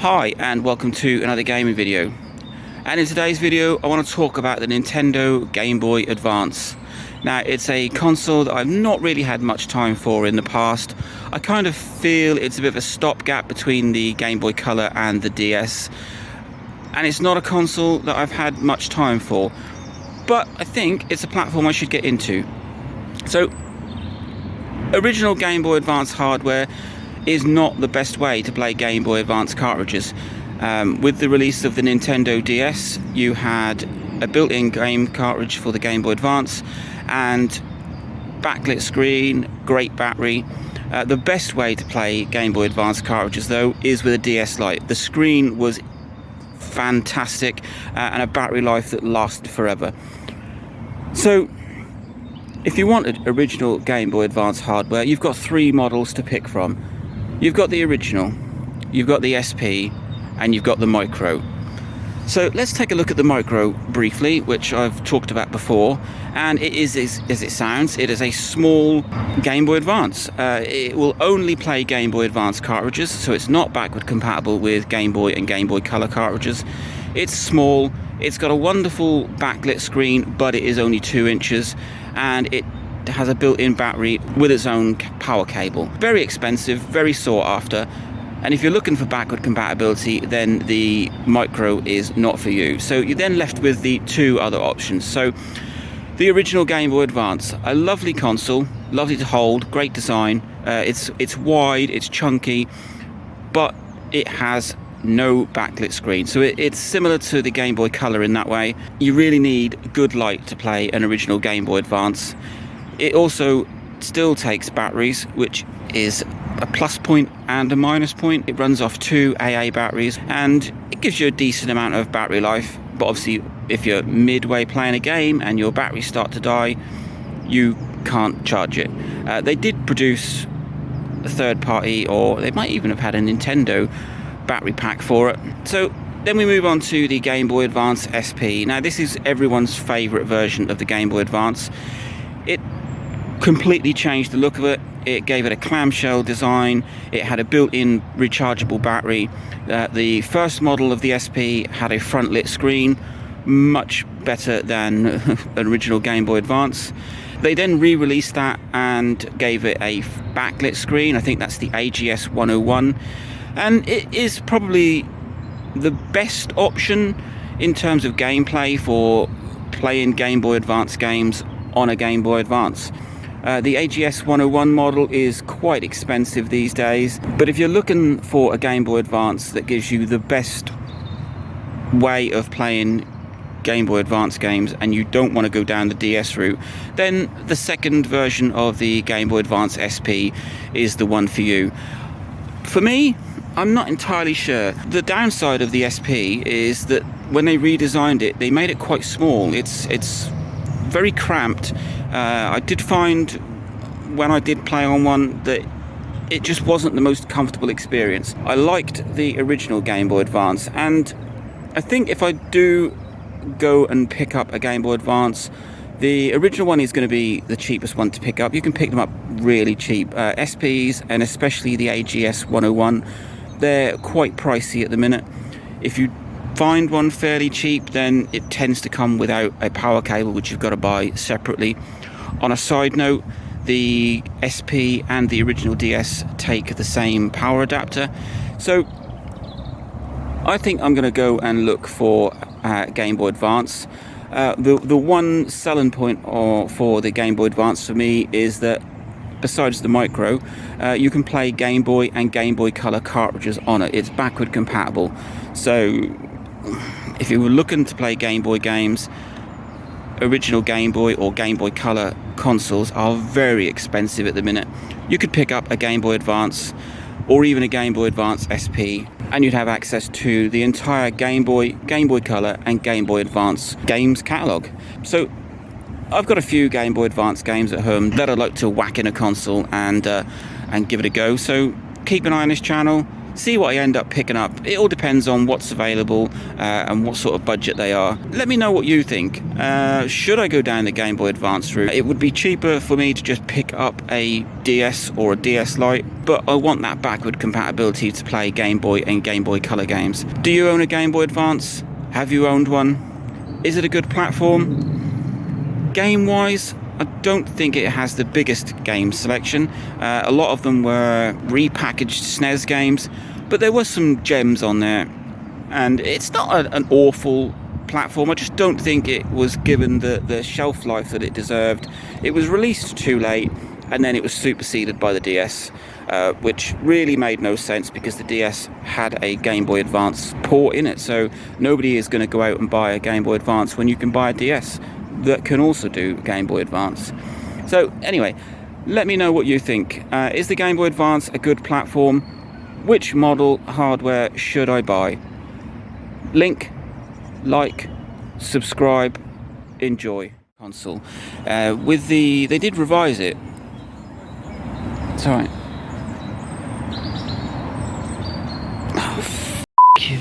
Hi and welcome to another gaming video, and in today's video I want to talk about the Nintendo Game Boy Advance. Now, it's a console that I've not really had much time for in the past. I kind of feel it's a bit of a stopgap between the Game Boy Color and the DS, and it's not a console that I've had much time for, but I think it's a platform I should get into. So, original Game Boy Advance hardware is not the best way to play Game Boy Advance cartridges. With the release of the Nintendo DS, you had a built-in game cartridge for the Game Boy Advance and backlit screen, great battery. The best way to play Game Boy Advance cartridges though is with a DS Lite. The screen was fantastic and a battery life that lasted forever. So if you wanted original Game Boy Advance hardware, you've got three models to pick from. You've got the original, you've got the SP, and you've got the Micro. So let's take a look at the Micro briefly, which I've talked about before, and it is as it sounds. It is a small Game Boy Advance. It will only play Game Boy Advance cartridges, so it's not backward compatible with Game Boy and Game Boy Color cartridges. It's small, it's got a wonderful backlit screen, but it is only 2 inches, and it has a built-in battery with its own power cable. Very expensive, very sought after, and if you're looking for backward compatibility, then the Micro is not for you. So you're then left with the two other options. So the original Game Boy Advance, a lovely console, lovely to hold, great design. It's wide, it's chunky, but it has no backlit screen, so it's similar to the Game Boy Color in that way. You really need good light to play an original Game Boy Advance. It also still takes batteries, which is a plus point and a minus point. It runs off 2 AA batteries, and it gives you a decent amount of battery life. But obviously, if you're midway playing a game and your batteries start to die, you can't charge it. They did produce a third party, or they might even have had a Nintendo battery pack for it. So then we move on to the Game Boy Advance SP. Now, this is everyone's favorite version of the Game Boy Advance. It completely changed the look of it. It gave it a clamshell design. It had a built-in rechargeable battery. The first model of the SP had a front lit screen, much better than an original Game Boy Advance. They then re-released that and gave it a backlit screen. I think that's the AGS 101, and it is probably the best option in terms of gameplay for playing Game Boy Advance games on a Game Boy Advance. The AGS 101 model is quite expensive these days, but if you're looking for a Game Boy Advance that gives you the best way of playing Game Boy Advance games and you don't want to go down the DS route, then the second version of the Game Boy Advance SP is the one for you. For me, I'm not entirely sure. The downside of the SP is that when they redesigned it, they made it quite small. It's very cramped. I did find when I did play on one that it just wasn't the most comfortable experience. I liked the original Game Boy Advance, and I think if I do go and pick up a Game Boy Advance, the original one is going to be the cheapest one to pick up. You can pick them up really cheap. SPs, and especially the AGS 101, they're quite pricey at the minute. If you find one fairly cheap, then it tends to come without a power cable, which you've got to buy separately. On a side note, the SP and the original DS take the same power adapter, so I think I'm going to go and look for Game Boy Advance. The one selling point for the Game Boy Advance for me is that besides the Micro, you can play Game Boy and Game Boy Color cartridges on it. It's backward compatible, so if you were looking to play Game Boy games, original Game Boy or Game Boy Color consoles are very expensive at the minute. You could pick up a Game Boy Advance or even a Game Boy Advance SP, and you'd have access to the entire Game Boy Color and Game Boy Advance games catalogue. So I've got a few Game Boy Advance games at home that I'd like to whack in a console and give it a go. So keep an eye on this channel, see what I end up picking up. It all depends on what's available and what sort of budget they are. Let me know what you think. Should I go down the Game Boy Advance route? It would be cheaper for me to just pick up a DS or a DS Lite, but I want that backward compatibility to play Game Boy and Game Boy Color games. Do you own a Game Boy Advance? Have you owned one? Is it a good platform? Game-wise, I don't think it has the biggest game selection. A lot of them were repackaged SNES games, but there were some gems on there. And it's not an awful platform. I just don't think it was given the shelf life that it deserved. It was released too late, and then it was superseded by the DS, which really made no sense because the DS had a Game Boy Advance port in it. So nobody is going to go out and buy a Game Boy Advance when you can buy a DS that can also do Game Boy Advance. So anyway, let me know what you think. Is the Game Boy Advance a good platform? Which model hardware should I buy? Link, like, subscribe, enjoy. Console. They did revise it. It's alright. Oh, f*** you.